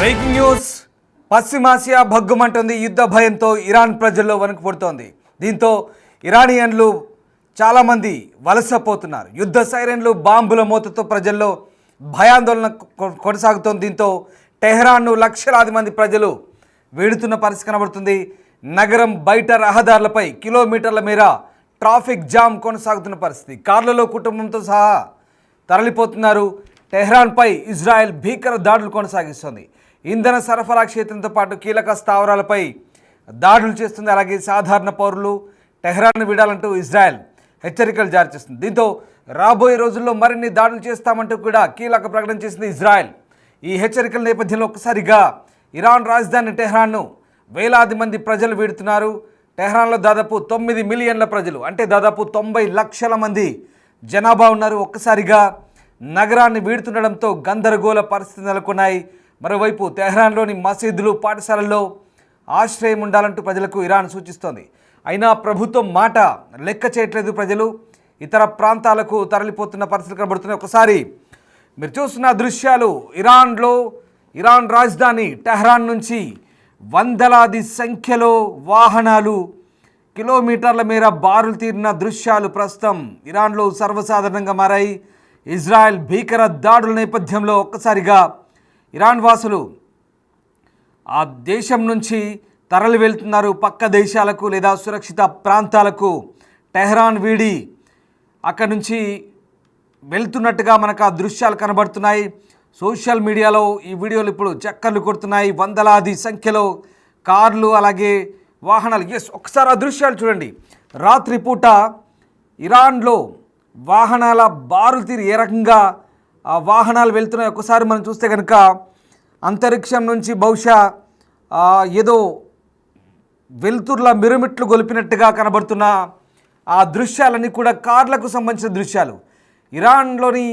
Breaking news. పశ్చిమాసియా భగ్గుమంటుంది. యుద్ధ భయంతో ఇరాన్ ప్రజల్లో వణుకు పుడుతోంది. దీంతో ఇరానియన్లు చాలామంది వలసపోతున్నారు. యుద్ధ సైరన్లు, బాంబుల మోతతో ప్రజల్లో భయాందోళన కొనసాగుతోంది. దీంతో టెహ్రాన్ను లక్షలాది మంది ప్రజలు వేడుతున్న పరిస్థితి కనబడుతుంది. నగరం బయట రహదారులపై కిలోమీటర్ల మేర ట్రాఫిక్ జామ్ కొనసాగుతున్న పరిస్థితి. కార్లలో కుటుంబంతో సహా తరలిపోతున్నారు. టెహ్రాన్పై ఇజ్రాయెల్ భీకర దాడులు కొనసాగిస్తోంది. ఇంధన సరఫరా క్షేత్రంతో పాటు కీలక స్థావరాలపై దాడులు చేస్తుంది. అలాగే సాధారణ పౌరులు టెహ్రాన్ విడాలంటూ ఇజ్రాయెల్ హెచ్చరికలు జారీ చేస్తుంది. దీంతో రాబోయే రోజుల్లో మరిన్ని దాడులు చేస్తామంటూ కూడా కీలక ప్రకటన చేసింది ఇజ్రాయెల్. ఈ హెచ్చరికల నేపథ్యంలో ఒక్కసారిగా ఇరాన్ రాజధాని టెహ్రాన్ను వేలాది మంది ప్రజలు వీడుతున్నారు. టెహ్రాన్లో దాదాపు 9 మిలియన్ల ప్రజలు, అంటే దాదాపు 90 లక్షల మంది జనాభా ఉన్నారు. ఒక్కసారిగా నగరాన్ని వీడుతుండడంతో గందరగోళ పరిస్థితులు నెలకొన్నాయి. మరోవైపు టెహ్రాన్లోని మసీదులు, పాఠశాలల్లో ఆశ్రయం ఉండాలంటూ ప్రజలకు ఇరాన్ సూచిస్తోంది. అయినా ప్రభుత్వం మాట లెక్క చేయట్లేదు. ప్రజలు ఇతర ప్రాంతాలకు తరలిపోతున్న పరిస్థితులు కనబడుతున్నాయి. ఒకసారి మీరు చూస్తున్న దృశ్యాలు ఇరాన్ రాజధాని టెహ్రాన్ నుంచి వందలాది సంఖ్యలో వాహనాలు కిలోమీటర్ల మేర బారులు తీరిన దృశ్యాలు ప్రస్తుతం ఇరాన్లో సర్వసాధారణంగా మారాయి. ఇజ్రాయెల్ భీకర దాడుల నేపథ్యంలో ఒక్కసారిగా ఇరాన్ వాసులు ఆ దేశం నుంచి తరలి వెళ్తున్నారు పక్క దేశాలకు లేదా సురక్షిత ప్రాంతాలకు. టెహ్రాన్ వీడి అక్కడి నుంచి వెళ్తున్నట్టుగా మనకు ఆ దృశ్యాలు కనబడుతున్నాయి. సోషల్ మీడియాలో ఈ వీడియోలు ఇప్పుడు చక్కర్లు కొడుతున్నాయి. వందలాది సంఖ్యలో కార్లు, అలాగే వాహనాలు. ఒకసారి ఆ దృశ్యాలు చూడండి. రాత్రిపూట ఇరాన్లో వాహనాల బారులు తీరి ఏ రకంగా ఆ వాహనాలు వెళ్తున్నాయి ఒకసారి మనం చూస్తే కనుక అంతరిక్షం నుంచి బహుశా ఏదో వెలుతుర్ల మిరుమిట్లు గొలిపినట్టుగా కనబడుతున్న ఆ దృశ్యాలన్నీ కూడా కార్లకు సంబంధించిన దృశ్యాలు. ఇరాన్లోని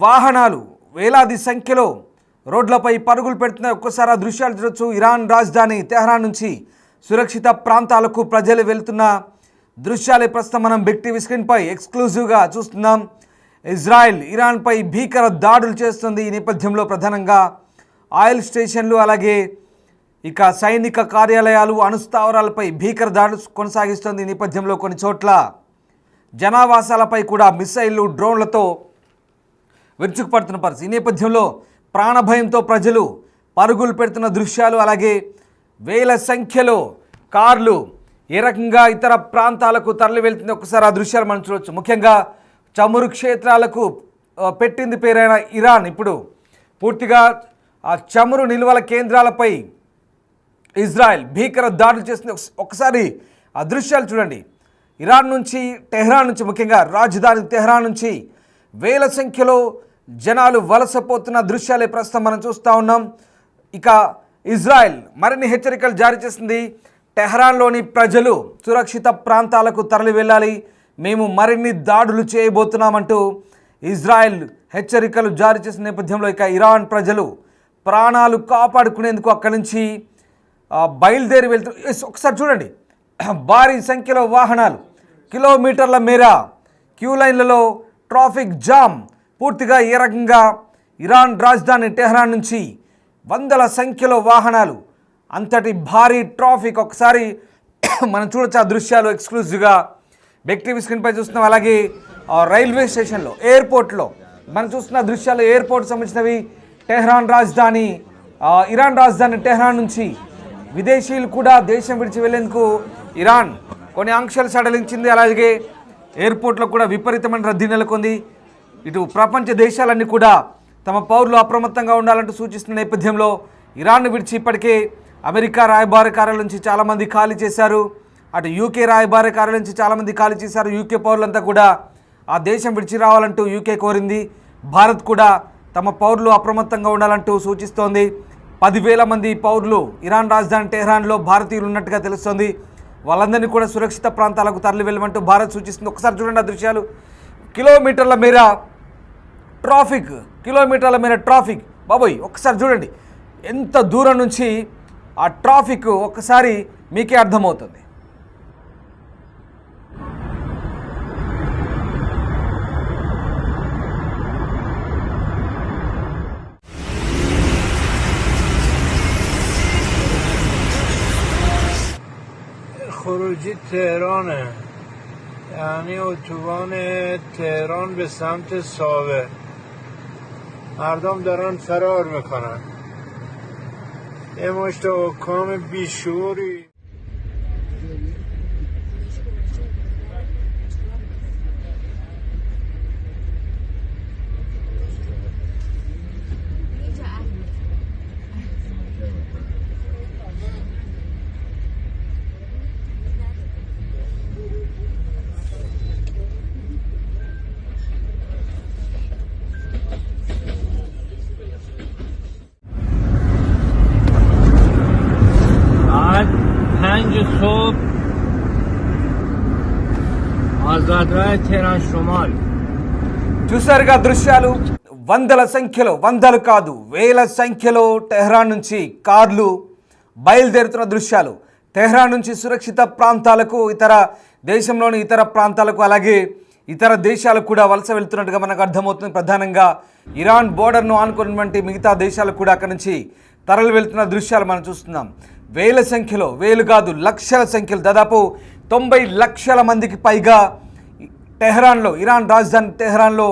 వాహనాలు వేలాది సంఖ్యలో రోడ్లపై పరుగులు పెడుతున్నాయి. ఒక్కసారి ఆ దృశ్యాలు చూడొచ్చు. ఇరాన్ రాజధాని టెహ్రాన్ నుంచి సురక్షిత ప్రాంతాలకు ప్రజలు వెళ్తున్న దృశ్యాలే ప్రస్తుతం మనం బిగ్ టీవీ స్క్రీన్పై ఎక్స్క్లూజివ్గా చూస్తున్నాం. ఇజ్రాయెల్ ఇరాన్పై భీకర దాడులు చేస్తుంది. ఈ నేపథ్యంలో ప్రధానంగా ఆయిల్ స్టేషన్లు, అలాగే ఇక సైనిక కార్యాలయాలు, అణుస్థావరాలపై భీకర దాడులు కొనసాగిస్తుంది. ఈ నేపథ్యంలో కొన్ని చోట్ల జనావాసాలపై కూడా మిసైళ్లు, డ్రోన్లతో విరుచుకుపడుతున్న పరిస్థితి. ఈ నేపథ్యంలో ప్రాణభయంతో ప్రజలు పరుగులు పెడుతున్న దృశ్యాలు, అలాగే వేల సంఖ్యలో కార్లు ఏ రకంగా ఇతర ప్రాంతాలకు తరలి వెళ్తుంది ఒకసారి ఆ దృశ్యాలు మనం చూడవచ్చు. ముఖ్యంగా చమురు క్షేత్రాలకు పెట్టింది పేరైన ఇరాన్ ఇప్పుడు పూర్తిగా ఆ చమురు నిల్వల కేంద్రాలపై ఇజ్రాయెల్ భీకర దాడులు చేస్తుంది. ఒకసారి ఆ దృశ్యాలు చూడండి. ఇరాన్ నుంచి టెహ్రాన్ నుంచి, ముఖ్యంగా రాజధాని టెహ్రాన్ నుంచి వేల సంఖ్యలో జనాలు వలసపోతున్న దృశ్యాలే ప్రస్తుతం మనం చూస్తూ ఉన్నాం. ఇక ఇజ్రాయెల్ మరిన్ని హెచ్చరికలు జారీ చేసింది. టెహ్రాన్లోని ప్రజలు సురక్షిత ప్రాంతాలకు తరలి వెళ్ళాలి, మేము మరిన్ని దాడులు చేయబోతున్నామంటూ ఇజ్రాయెల్ హెచ్చరికలు జారీ చేసిన నేపథ్యంలో ఇక ఇరాన్ ప్రజలు ప్రాణాలు కాపాడుకునేందుకు అక్కడి నుంచి బయలుదేరి వెళ్తున్నారు. ఒకసారి చూడండి. భారీ సంఖ్యలో వాహనాలు, కిలోమీటర్ల మేర క్యూ లైన్లలో ట్రాఫిక్ జామ్. పూర్తిగా ఏ రకంగా ఇరాన్ రాజధాని టెహ్రాన్ నుంచి వందల సంఖ్యలో వాహనాలు, అంతటి భారీ ట్రాఫిక్. ఒకసారి మనం చూడొచ్చు ఆ దృశ్యాలు ఎక్స్క్లూజివ్గా బిగ్ టీవీ స్క్రీన్పై చూస్తున్నాం. అలాగే రైల్వే స్టేషన్లో, ఎయిర్పోర్ట్లో మనం చూస్తున్న దృశ్యాలు ఎయిర్పోర్ట్ సంబంధించినవి. టెహ్రాన్ రాజధాని ఇరాన్ రాజధాని టెహ్రాన్ నుంచి విదేశీయులు కూడా దేశం విడిచి వెళ్లేందుకు ఇరాన్ కొన్ని ఆంక్షలు సడలించింది. అలాగే ఎయిర్పోర్ట్లో కూడా విపరీతమైన రద్దీ నెలకొంది. ఇటు ప్రపంచ దేశాలన్నీ కూడా తమ పౌరులు అప్రమత్తంగా ఉండాలంటూ సూచిస్తున్న నేపథ్యంలో ఇరాన్ను విడిచి ఇప్పటికే అమెరికా రాయబార కార్యాలయం నుంచి చాలామంది ఖాళీ చేశారు. అటు యూకే రాయబార కార్యాలయం నుంచి చాలామంది ఖాళీ చేశారు. యూకే పౌరులంతా కూడా ఆ దేశం విడిచి రావాలంటూ యూకే కోరింది. భారత్ కూడా తమ పౌరులు అప్రమత్తంగా ఉండాలంటూ సూచిస్తోంది. 10,000 మంది పౌరులు ఇరాన్ రాజధాని టెహ్రాన్లో భారతీయులు ఉన్నట్టుగా తెలుస్తోంది. వాళ్ళందరినీ కూడా సురక్షిత ప్రాంతాలకు తరలి వెళ్ళమంటూ భారత్ సూచిస్తుంది. ఒకసారి చూడండి ఆ దృశ్యాలు. కిలోమీటర్ల మేర ట్రాఫిక్. బాబోయ్, ఒకసారి చూడండి ఎంత దూరం నుంచి ఆ ట్రాఫిక్ ఒక్కసారి మీకే అర్థమవుతుంది. خروجی تهرانه، یعنی اتوبان تهران به سمت ساوه. مردم دارن فرار میکنن. یه مشت حکام بیشعوری. صبح ఆజాద్రాయ్ తెహరాన్ షుమాల్ చూసారుగా దృశ్యాలు. వందల సంఖ్యలో, వందలు కాదు వేల సంఖ్యలో టెహ్రాన్ నుంచి కార్లు బయలుదేరుతున్న దృశ్యాలు. టెహ్రాన్ నుంచి సురక్షిత ప్రాంతాలకు, ఇతర దేశంలోని ఇతర ప్రాంతాలకు, అలాగే ఇతర దేశాలకు కూడా వలస వెళ్తున్నట్టుగా మనకు అర్థమవుతుంది. ప్రధానంగా ఇరాన్ బోర్డర్ను ఆనుకున్నటువంటి మిగతా దేశాలకు కూడా అక్కడి నుంచి తరలి వెళ్తున్న దృశ్యాలు మనం చూస్తున్నాం. వేల సంఖ్యలో, వేలు కాదు లక్షల సంఖ్యలో, దాదాపు 90 లక్షల మందికి పైగా టెహ్రాన్లో, ఇరాన్ రాజధాని టెహ్రాన్లో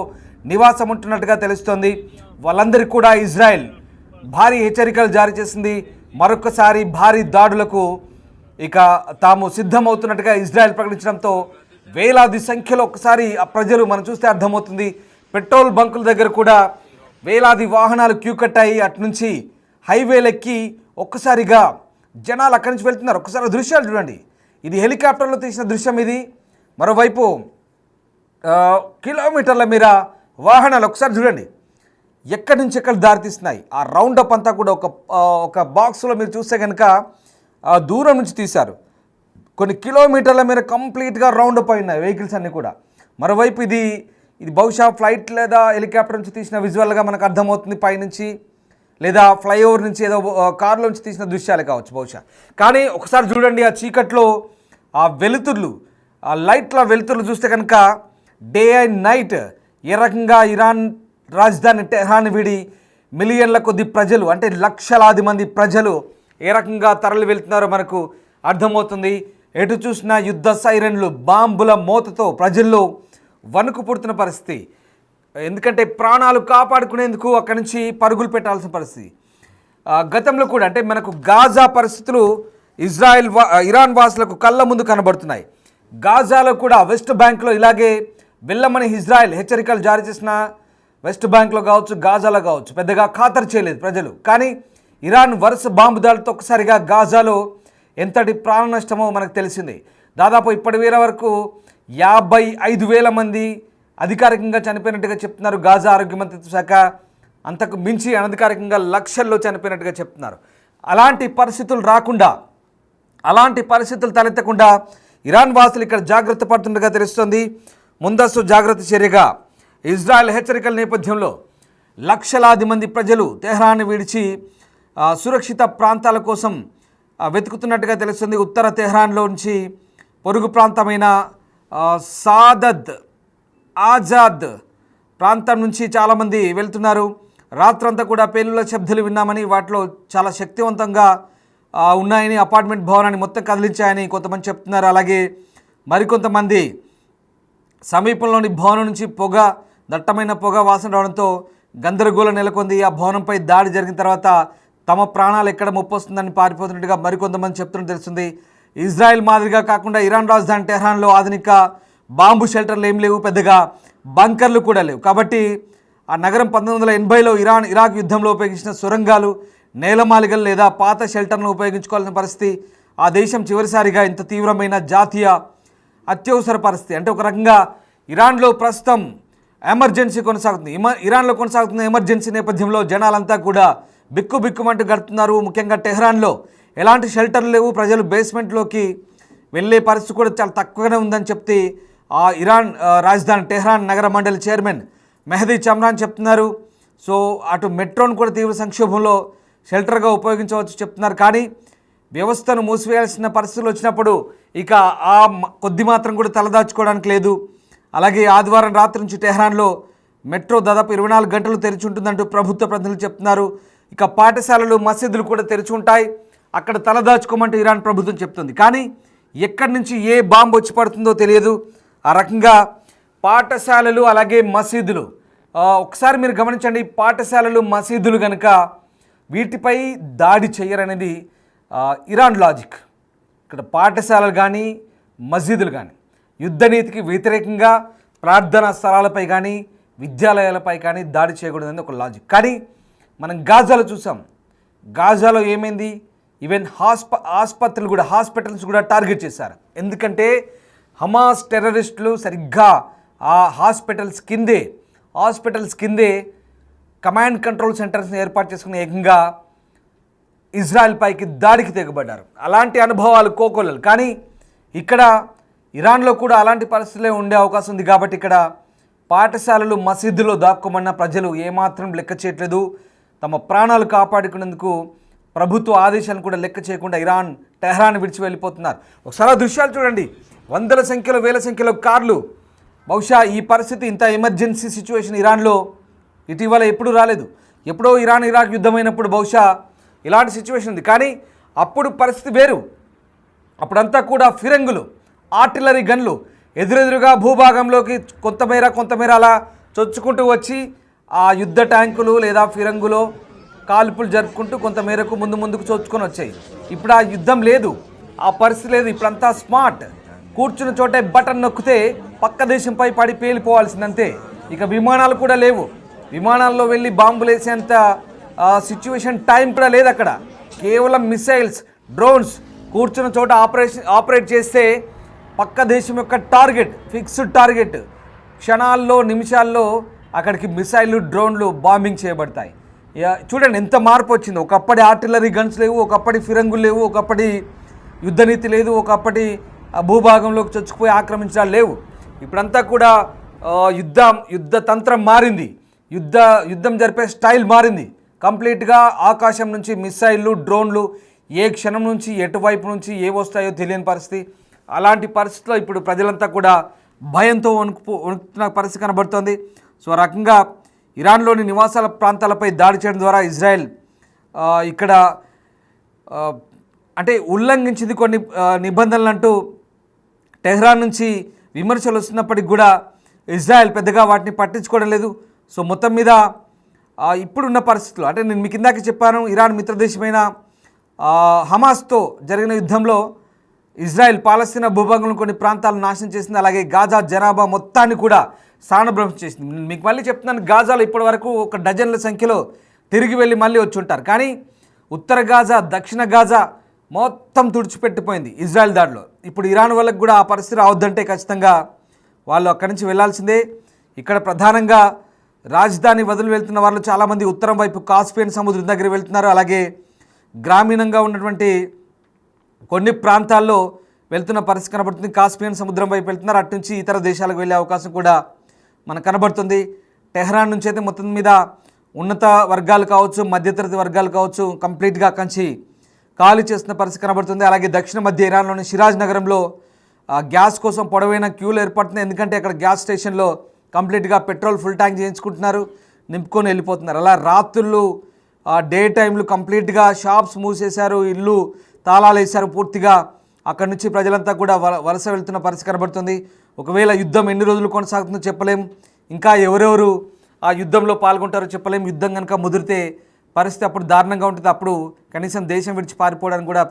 నివాసం ఉంటున్నట్టుగా తెలుస్తోంది. వాళ్ళందరికీ కూడా ఇజ్రాయెల్ భారీ హెచ్చరికలు జారీ చేసింది. మరొకసారి భారీ దాడులకు ఇక తాము సిద్ధమవుతున్నట్టుగా ఇజ్రాయెల్ ప్రకటించడంతో వేలాది సంఖ్యలో ఒకసారి ఆ ప్రజలు మనం చూస్తే అర్థమవుతుంది. పెట్రోల్ బంకుల దగ్గర కూడా వేలాది వాహనాలు క్యూ కట్టాయి. అటు నుంచి హైవేలెక్కి ఒక్కసారిగా జనాలు అక్కడి నుంచి వెళ్తున్నారు. ఒకసారి దృశ్యాలు చూడండి. ఇది హెలికాప్టర్లో తీసిన దృశ్యం ఇది. మరోవైపు కిలోమీటర్ల మీద వాహనాలు ఒకసారి చూడండి ఎక్కడి నుంచి ఎక్కడ దారితీస్తున్నాయి. ఆ రౌండప్ అంతా కూడా ఒక బాక్స్లో మీరు చూస్తే కనుక దూరం నుంచి తీశారు. కొన్ని కిలోమీటర్ల మీద కంప్లీట్గా రౌండప్ అయినాయి వెహికల్స్ అన్నీ కూడా. మరోవైపు ఇది బహుశా ఫ్లైట్ లేదా హెలికాప్టర్ నుంచి తీసిన విజువల్గా మనకు అర్థమవుతుంది. పైనుంచి లేదా ఫ్లైఓవర్ నుంచి ఏదో కారులో నుంచి తీసిన దృశ్యాలు కావచ్చు బహుశా. కానీ ఒకసారి చూడండి ఆ చీకట్లో ఆ వెలుతుర్లు, ఆ లైట్ల వెలుతుర్లు చూస్తే కనుక డే అండ్ నైట్ ఏ రకంగా ఇరాన్ రాజధాని టెహ్రాన్ వీడి మిలియన్ల కొద్ది ప్రజలు, అంటే లక్షలాది మంది ప్రజలు ఏ రకంగా తరలి వెళ్తున్నారో మనకు అర్థమవుతుంది. ఎటు చూసినా యుద్ధ సైరన్లు, బాంబుల మోతతో ప్రజల్లో వణుకు పుడుతున్న పరిస్థితి. ఎందుకంటే ప్రాణాలు కాపాడుకునేందుకు అక్కడి నుంచి పరుగులు పెట్టాల్సిన పరిస్థితి. గతంలో కూడా అంటే మనకు గాజా పరిస్థితులు ఇరాన్ వాసులకు కళ్ళ ముందు కనబడుతున్నాయి. గాజాలో కూడా వెస్ట్ బ్యాంక్లో ఇలాగే వెళ్ళమని ఇజ్రాయెల్ హెచ్చరికలు జారీ చేసిన వెస్ట్ బ్యాంక్లో కావచ్చు, గాజాలో కావచ్చు పెద్దగా ఖాతరు చేయలేదు ప్రజలు. కానీ ఇరాన్ వరుస బాంబు దాడులతో ఒక్కసారిగా గాజాలో ఎంతటి ప్రాణ నష్టమో మనకు తెలిసింది. దాదాపు ఇప్పటి వేల వరకు 55,000 మంది అధికారికంగా చనిపోయినట్టుగా చెప్తున్నారు గాజా ఆరోగ్య మంత్రిత్వ శాఖ. అంతకు మించి అనధికారికంగా లక్షల్లో చనిపోయినట్టుగా చెప్తున్నారు. అలాంటి పరిస్థితులు రాకుండా, అలాంటి పరిస్థితులు తలెత్తకుండా ఇరాన్ వాసులు ఇక్కడ జాగ్రత్త పడుతుండగా తెలుస్తోంది. ముందస్తు జాగ్రత్త చర్యగా ఇజ్రాయెల్ హెచ్చరికల నేపథ్యంలో లక్షలాది మంది ప్రజలు టెహ్రాన్ విడిచి సురక్షిత ప్రాంతాల కోసం వెతుకుతున్నట్టుగా తెలుస్తుంది. ఉత్తర టెహ్రాన్లో నుంచి పొరుగు ప్రాంతమైన సాదద్, ఆజాద్ ప్రాంతం నుంచి చాలామంది వెళ్తున్నారు. రాత్రంతా కూడా పేలుళ్ల శబ్దాలు విన్నామని, వాటిలో చాలా శక్తివంతంగా ఉన్నాయని, అపార్ట్మెంట్ భవనాన్ని మొత్తం కదిలించాయని కొంతమంది చెప్తున్నారు. అలాగే మరికొంతమంది సమీపంలోని భవనం నుంచి దట్టమైన పొగ వాసన రావడంతో గందరగోళం నెలకొంది. ఆ భవనంపై దాడి జరిగిన తర్వాత తమ ప్రాణాలు ఎక్కడ ముప్పు వస్తుందని పారిపోతున్నట్టుగా మరికొంతమంది చెప్తున్నట్టు తెలుస్తుంది. ఇజ్రాయెల్ మాదిరిగా కాకుండా ఇరాన్ రాజధాని టెహ్రాన్లో ఆధునిక బాంబు షెల్టర్లు ఏం లేవు, పెద్దగా బంకర్లు కూడా లేవు. కాబట్టి ఆ నగరం 1980లో ఇరాక్ యుద్ధంలో ఉపయోగించిన సొరంగాలు, నేలమాలిగలు లేదా పాత షెల్టర్లను ఉపయోగించుకోవాల్సిన పరిస్థితి. ఆ దేశం చివరిసారిగా ఇంత తీవ్రమైన జాతీయ అత్యవసర పరిస్థితి, అంటే ఒక రకంగా ఇరాన్లో ప్రస్తుతం ఎమర్జెన్సీ కొనసాగుతుంది. ఇరాన్లో కొనసాగుతున్న ఎమర్జెన్సీ నేపథ్యంలో జనాలంతా కూడా బిక్కుబిక్కుమంటూ గడుపుతున్నారు. ముఖ్యంగా టెహ్రాన్లో ఎలాంటి షెల్టర్లు లేవు, ప్రజలు బేస్మెంట్లోకి వెళ్ళే పరిస్థితి కూడా చాలా తక్కువగానే ఉందని చెప్తే ఆ ఇరాన్ రాజధాని టెహ్రాన్ నగర మండలి చైర్మన్ మెహదీ చమ్రాన్ చెప్తున్నారు. సో అటు మెట్రోను కూడా తీవ్ర సంక్షోభంలో షెల్టర్గా ఉపయోగించవచ్చు చెప్తున్నారు. కానీ వ్యవస్థను మూసివేయాల్సిన పరిస్థితులు వచ్చినప్పుడు ఇక ఆ కొద్ది మాత్రం కూడా తలదాచుకోవడానికి లేదు. అలాగే ఆదివారం రాత్రి నుంచి టెహ్రాన్లో మెట్రో దాదాపు 24 గంటలు తెరిచి ఉంటుందంటూ ప్రభుత్వ ప్రతినిధులు చెప్తున్నారు. ఇక పాఠశాలలు, మసీదులు కూడా తెరిచి ఉంటాయి, అక్కడ తలదాచుకోమంటూ ఇరాన్ ప్రభుత్వం చెప్తుంది. కానీ ఎక్కడి నుంచి ఏ బాంబు వచ్చి పడుతుందో తెలియదు. ఆ రకంగా పాఠశాలలు అలాగే మసీదులు, ఒకసారి మీరు గమనించండి, పాఠశాలలు మసీదులు కనుక వీటిపై దాడి చేయరనేది ఇరాన్ లాజిక్. ఇక్కడ పాఠశాలలు కానీ మసీదులు కానీ యుద్ధనీతికి వ్యతిరేకంగా ప్రార్థనా స్థలాలపై కానీ విద్యాలయాలపై కానీ దాడి చేయకూడదని ఒక లాజిక్. కానీ మనం గాజాలో చూసాం. గాజాలో ఏమైంది? ఈవెన్ ఆసుపత్రులు కూడా, హాస్పిటల్స్ కూడా టార్గెట్ చేశారు. ఎందుకంటే హమాస్ టెర్రరిస్టులు సరిగ్గా ఆ హాస్పిటల్స్ కిందే కమాండ్ కంట్రోల్ సెంటర్స్ని ఏర్పాటు చేసుకుని ఏకంగా ఇజ్రాయెల్ పైకి దాడికి తెగబడ్డారు. అలాంటి అనుభవాలు కోకొల్లలు. కానీ ఇక్కడ ఇరాన్లో కూడా అలాంటి పరిస్థితులే ఉండే అవకాశం ఉంది. కాబట్టి ఇక్కడ పాఠశాలలు మసీదులో దాక్కోమన్న ప్రజలు ఏమాత్రం లెక్క చేయట్లేదు. తమ ప్రాణాలు కాపాడుకునేందుకు ప్రభుత్వ ఆదేశాలను కూడా లెక్క చేయకుండా టెహ్రాన్ విడిచి వెళ్ళిపోతున్నారు. ఒకసారి దృశ్యాలు చూడండి. వందల సంఖ్యలో వేల సంఖ్యలో కార్లు. బహుశా ఈ పరిస్థితి, ఇంత ఎమర్జెన్సీ సిచ్యువేషన్ ఇరాన్లో ఇటీవల ఎప్పుడూ రాలేదు. ఎప్పుడో ఇరాన్ ఇరాక్ యుద్ధమైనప్పుడు బహుశా ఇలాంటి సిచ్యువేషన్ ఉంది. కానీ అప్పుడు పరిస్థితి వేరు. అప్పుడంతా కూడా ఫిరంగులు, ఆర్టిలరీ గన్లు ఎదురెదురుగా భూభాగంలోకి కొంతమేర అలా చొచ్చుకుంటూ వచ్చి ఆ యుద్ధ ట్యాంకులు లేదా ఫిరంగులో కాల్పులు జరుపుకుంటూ కొంతమేరకు ముందుకు చొచ్చుకొని వచ్చాయి. ఇప్పుడు ఆ యుద్ధం లేదు, ఆ పరిస్థితి లేదు. ఇప్పుడంతా స్మార్ట్. కూర్చున్న చోటే బటన్ నొక్కితే పక్క దేశంపై పడి పేలిపోవాల్సిందంతే. ఇక విమానాలు కూడా లేవు. విమానాల్లో వెళ్ళి బాంబులు వేసేంత సిచ్యువేషన్ టైం కూడా లేదు అక్కడ. కేవలం మిసైల్స్, డ్రోన్స్ కూర్చున్న చోట ఆపరేట్ చేస్తే పక్క దేశం యొక్క ఫిక్స్డ్ టార్గెట్ క్షణాల్లో, నిమిషాల్లో అక్కడికి మిసైళ్ళు, డ్రోన్లు బాంబింగ్ చేయబడతాయి. చూడండి ఎంత మార్పు వచ్చింది. ఒకప్పటి ఆర్టిలరీ గన్స్ లేవు, ఒకప్పటి ఫిరంగులు లేవు, ఒకప్పటి యుద్ధనీతి లేదు, ఒకప్పటి భూభాగంలోకి చొచ్చుకుపోయి ఆక్రమించడాలు లేవు. ఇప్పుడంతా కూడా యుద్ధ తంత్రం మారింది. యుద్ధం జరిపే స్టైల్ మారింది కంప్లీట్గా. ఆకాశం నుంచి మిసైళ్ళు, డ్రోన్లు ఏ క్షణం నుంచి ఎటువైపు నుంచి ఏ వస్తాయో తెలియని పరిస్థితి. అలాంటి పరిస్థితిలో ఇప్పుడు ప్రజలంతా కూడా భయంతో వణుకుతున్న పరిస్థితి కనబడుతోంది. సో ఆ రకంగా ఇరాన్లోని నివాసాల ప్రాంతాలపై దాడి చేయడం ద్వారా ఇజ్రాయెల్ ఇక్కడ అంటే ఉల్లంఘించింది కొన్ని నిబంధనలు అంటూ టెహ్రాన్ నుంచి విమర్శలు వస్తున్నప్పటికి కూడా ఇజ్రాయెల్ పెద్దగా వాటిని పట్టించుకోవడం లేదు. సో మొత్తం మీద ఇప్పుడున్న పరిస్థితులు, అంటే నేను మీకు ఇందాక చెప్పాను, ఇరాన్ మిత్రదేశమైన హమాస్తో జరిగిన యుద్ధంలో ఇజ్రాయెల్ పాలస్తీనా భూభాగంలో కొన్ని ప్రాంతాలను నాశనం చేసింది. అలాగే గాజా జనాభా మొత్తాన్ని కూడా స్థానభ్రంశం చేసింది. మీకు మళ్ళీ చెప్తున్నాను, గాజాలో ఇప్పటి వరకు ఒక డజన్ల సంఖ్యలో తిరిగి వెళ్ళి మళ్ళీ వచ్చి ఉంటారు. కానీ ఉత్తర గాజా, దక్షిణ గాజా మొత్తం తుడిచిపెట్టిపోయింది ఇజ్రాయెల్ దాడిలో. ఇప్పుడు ఇరాన్ వాళ్ళకు కూడా ఆ పరిస్థితి రావద్దంటే ఖచ్చితంగా వాళ్ళు అక్కడి నుంచి వెళ్లాల్సిందే. ఇక్కడ ప్రధానంగా రాజధాని వదిలి వెళ్తున్న వాళ్ళు చాలామంది ఉత్తరం వైపు కాస్పియన్ సముద్రం దగ్గర వెళ్తున్నారు. అలాగే గ్రామీణంగా ఉన్నటువంటి కొన్ని ప్రాంతాల్లో వెళ్తున్న పరిస్థితి కనబడుతుంది. కాస్పియన్ సముద్రం వైపు వెళ్తున్నారు. అటు నుంచి ఇతర దేశాలకు వెళ్ళే అవకాశం కూడా మనకు కనబడుతుంది. టెహ్రాన్ నుంచి అయితే మొత్తం మీద ఉన్నత వర్గాలు కావచ్చు, మధ్యతరగతి వర్గాలు కావచ్చు, కంప్లీట్గా కంచి ఖాళీ చేస్తున్న పరిస్థితి కనబడుతుంది. అలాగే దక్షిణ మధ్య ఇరాన్లోని షిరాజ్ నగరంలో గ్యాస్ కోసం పొడవైన క్యూలు ఏర్పడుతున్నాయి. ఎందుకంటే అక్కడ గ్యాస్ స్టేషన్లో కంప్లీట్గా పెట్రోల్ ఫుల్ ట్యాంక్ చేయించుకుంటున్నారు, నింపుకొని వెళ్ళిపోతున్నారు. అలా రాత్రులు, డే టైంలు కంప్లీట్గా షాప్స్ మూసేశారు, ఇల్లు తాళాలు వేశారు పూర్తిగా. అక్కడి నుంచి ప్రజలంతా కూడా వలస వెళ్తున్న పరిస్థితి కనబడుతుంది. ఒకవేళ యుద్ధం ఎన్ని రోజులు కొనసాగుతుందో చెప్పలేం, ఇంకా ఎవరెవరు ఆ యుద్ధంలో పాల్గొంటారో చెప్పలేం. యుద్ధం కనుక ముదిరితే పరిస్థితి అప్పుడు దారుణంగా ఉంటుంది. అప్పుడు కనీసం దేశం విడిచి పారిపోవడానికి కూడా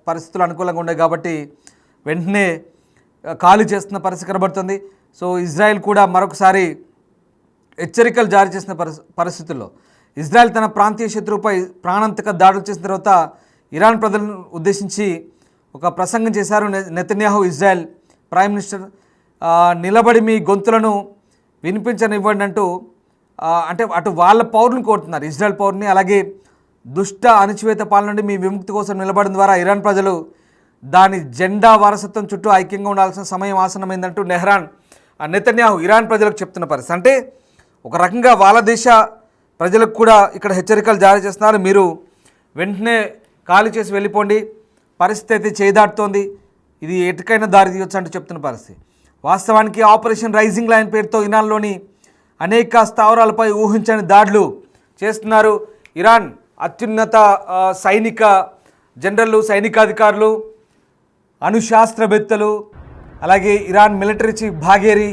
పరిస్థితులు అనుకూలంగా ఉన్నాయి. కాబట్టి వెంటనే ఖాళీ చేస్తున్న పరిస్థితి కనబడుతుంది. సో ఇజ్రాయెల్ కూడా మరొకసారి హెచ్చరికలు జారీ చేసిన పరిస్థితుల్లో ఇజ్రాయెల్ తన ప్రాంతీయ శత్రువుపై ప్రాణాంతక దాడులు చేసిన తర్వాత ఇరాన్ ప్రజలను ఉద్దేశించి ఒక ప్రసంగం చేశారు నెతన్యాహు. ఇజ్రాయెల్ ప్రైమ్ మినిస్టర్ నిలబడి మీ గొంతులను వినిపించనివ్వండి అంటూ అంటే అటు వాళ్ళ పౌరులను కోరుతున్నారు, ఇజ్రాయెల్ పౌరుని. అలాగే దుష్ట అణచివేత పాలన నుండి మీ విముక్తి కోసం నిలబడడం ద్వారా ఇరాన్ ప్రజలు దాని జెండా వారసత్వం చుట్టూ ఐక్యంగా ఉండాల్సిన సమయం ఆసనమైందంటూ నెతన్యాహు ఇరాన్ ప్రజలకు చెప్తున్న పరిస్థితి. అంటే ఒక రకంగా వాళ్ళ దేశ ప్రజలకు కూడా ఇక్కడ హెచ్చరికలు జారీ చేస్తున్నారు. మీరు వెంటనే ఖాళీ చేసి వెళ్ళిపోండి, పరిస్థితి అయితే చేదాటుతోంది, ఇది ఎటుకైనా దారి తీయొచ్చు అంటూ చెప్తున్న పరిస్థితి. వాస్తవానికి ఆపరేషన్ రైజింగ్ లైన్ పేరుతో ఇరాన్లోని అనేక స్థావరాలపై ఊహించని దాడులు చేస్తున్నారు. ఇరాన్ అత్యున్నత సైనిక జనరల్లు, సైనికాధికారులు, అణుశాస్త్రవేత్తలు, అలాగే ఇరాన్ మిలిటరీ చీఫ్ బాఘేరి,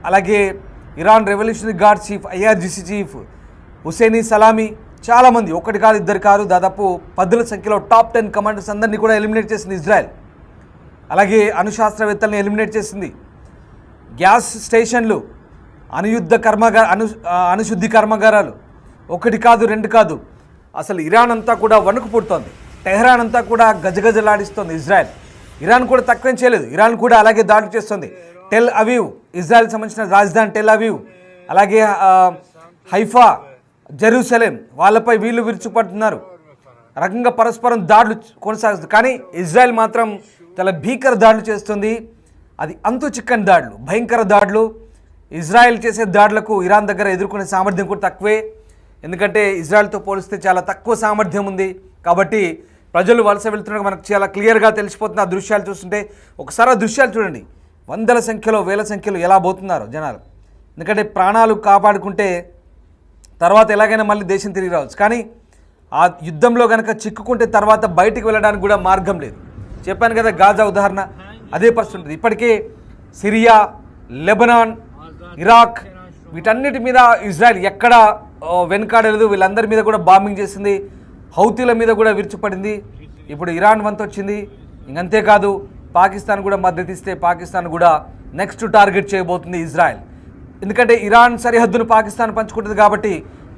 అలాగే Iran revolutionary guard chief IRGC chief Hosseini Salami, చాలామంది, ఒకటి కాదు ఇద్దరు కాదు, దాదాపు 10ల సంఖ్యలో టాప్ 10 కమాండర్స్ అందరినీ కూడా ఎలిమినేట్ చేసింది ఇజ్రాయెల్. అలాగే అణుశాస్త్రవేత్తల్ని ఎలిమినేట్ చేసింది. గ్యాస్ స్టేషన్లు, అణుశుద్ధి కర్మాగారాలు, ఒకటి కాదు రెండు కాదు, అసలు ఇరాన్ అంతా కూడా వణుకు పుడుతోంది. టెహ్రాన్ అంతా కూడా గజగజలాడిస్తోంది ఇజ్రాయెల్. ఇరాన్ కూడా తక్కువేం చేయలేదు, ఇరాన్ కూడా అలాగే దాడులు చేస్తుంది. టెల్ అవీవ్, ఇజ్రాయెల్ సంబంధించిన రాజధాని టెల్ అవీవ్, అలాగే హైఫా, జెరూసలేం, వాళ్ళపై వీళ్ళు విరుచుపడుతున్నారు. రకంగా పరస్పరం దాడులు కొనసాగుతుంది. కానీ ఇజ్రాయెల్ మాత్రం చాలా భీకర దాడులు చేస్తుంది. అది అంతు చిక్కని దాడులు, భయంకర దాడులు. ఇజ్రాయెల్ చేసే దాడులకు ఇరాన్ దగ్గర ఎదుర్కొనే సామర్థ్యం కూడా తక్కువే. ఎందుకంటే ఇజ్రాయెల్తో పోలిస్తే చాలా తక్కువ సామర్థ్యం ఉంది. కాబట్టి ప్రజలు వలస వెళ్తున్నట్టు మనకు చాలా క్లియర్గా తెలిసిపోతుంది ఆ దృశ్యాలు చూస్తుంటే. ఒకసారి ఆ దృశ్యాలు చూడండి, వందల సంఖ్యలో వేల సంఖ్యలో ఎలా పోతున్నారో జనాలు. ఎందుకంటే ప్రాణాలు కాపాడుకుంటే తర్వాత ఎలాగైనా మళ్ళీ దేశం తిరిగి రావచ్చు. కానీ ఆ యుద్ధంలో కనుక చిక్కుకుంటే తర్వాత బయటికి వెళ్ళడానికి కూడా మార్గం లేదు. చెప్పాను కదా, గాజా ఉదాహరణ అదే పరిస్థితి ఉంటుంది. ఇప్పటికే సిరియా, లెబనాన్, ఇరాక్, వీటన్నిటి మీద ఇజ్రాయెల్ ఎక్కడ వెనుకాడలేదు. వీళ్ళందరి మీద కూడా బాంబింగ్ చేసింది. హౌతీల మీద కూడా విరుచుపడింది. ఇప్పుడు ఇరాన్ వంతు వచ్చింది. ఇంకంతేకాదు పాకిస్తాన్ కూడా మద్దతు ఇస్తే పాకిస్తాన్ కూడా నెక్స్ట్ టార్గెట్ చేయబోతుంది ఇజ్రాయెల్. ఎందుకంటే ఇరాన్ సరిహద్దును పాకిస్తాన్ పంచుకుంటుంది కాబట్టి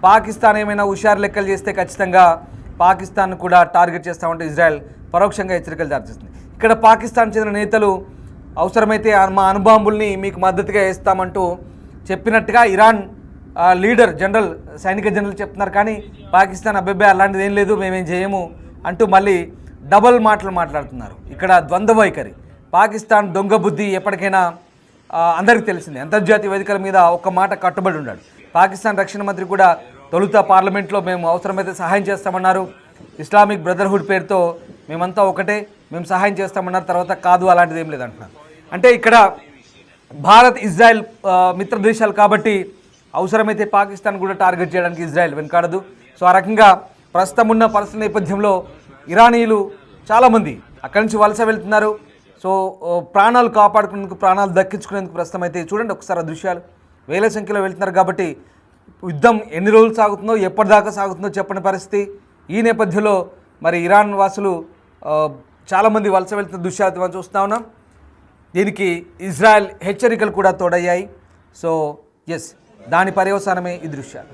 పాకిస్తాన్ ఏమైనా హుషారు లెక్కలు చేస్తే ఖచ్చితంగా పాకిస్తాన్ కూడా టార్గెట్ చేస్తామంటే ఇజ్రాయెల్ పరోక్షంగా హెచ్చరికలు జారీ చేస్తుంది. ఇక్కడ పాకిస్తాన్ చెందిన నేతలు అవసరమైతే మా అణుబాంబుల్ని మీకు మద్దతుగా వేస్తామంటూ చెప్పినట్టుగా ఇరాన్ లీడర్ సైనిక జనరల్ చెప్తున్నారు. కానీ పాకిస్తాన్ అబ్బాయి అలాంటిది ఏం లేదు, మేమేం చేయము అంటూ మళ్ళీ డబల్ మాటలు మాట్లాడుతున్నారు. ఇక్కడ ద్వంద్వ వైఖరి. పాకిస్తాన్ దొంగ బుద్ధి ఎప్పటికైనా అందరికీ తెలిసిందే. అంతర్జాతీయ వేదికల మీద ఒక్క మాట కట్టుబడి ఉన్నాడు. పాకిస్తాన్ రక్షణ మంత్రి కూడా తొలుత పార్లమెంట్లో మేము అవసరమైతే సహాయం చేస్తామన్నారు. ఇస్లామిక్ బ్రదర్హుడ్ పేరుతో మేమంతా ఒకటే, మేము సహాయం చేస్తామన్నారు. తర్వాత కాదు అలాంటిది ఏం లేదంటున్నారు. అంటే ఇక్కడ భారత్ ఇజ్రాయెల్ మిత్ర దేశాలు కాబట్టి అవసరమైతే పాకిస్తాన్ కూడా టార్గెట్ చేయడానికి ఇజ్రాయెల్ వెనుకాడదు. సో ఆ రకంగా ప్రస్తుతం ఉన్న పరిస్థితి నేపథ్యంలో ఇరానీయులు చాలామంది అక్కడి నుంచి వలస వెళ్తున్నారు. సో ప్రాణాలు కాపాడుకునేందుకు, ప్రాణాలు దక్కించుకునేందుకు ప్రస్తుతం అయితే చూడండి ఒకసారి ఆ దృశ్యాలు. వేల సంఖ్యలో వెళ్తున్నారు కాబట్టి యుద్ధం ఎన్ని రోజులు సాగుతుందో, ఎప్పటిదాకా సాగుతుందో చెప్పని పరిస్థితి. ఈ నేపథ్యంలో మరి ఇరాన్ వాసులు చాలామంది వలస వెళ్తున్న దృశ్యాలు మనం చూస్తూ ఉన్నాం. దీనికి ఇజ్రాయెల్ హెచ్చరికలు కూడా తోడయ్యాయి. సో ఎస్, దాని పర్యవసానమే ఈ దృశ్యాలు.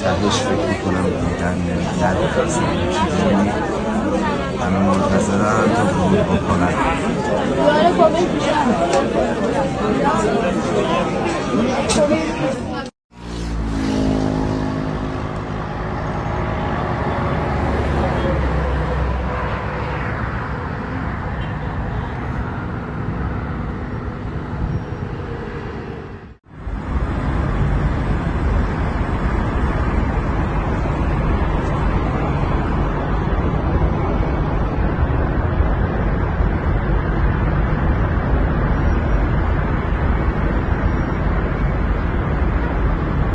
شهرش فکر میکنم دیدن نمیدن همه منتظرن تا ورود بکنن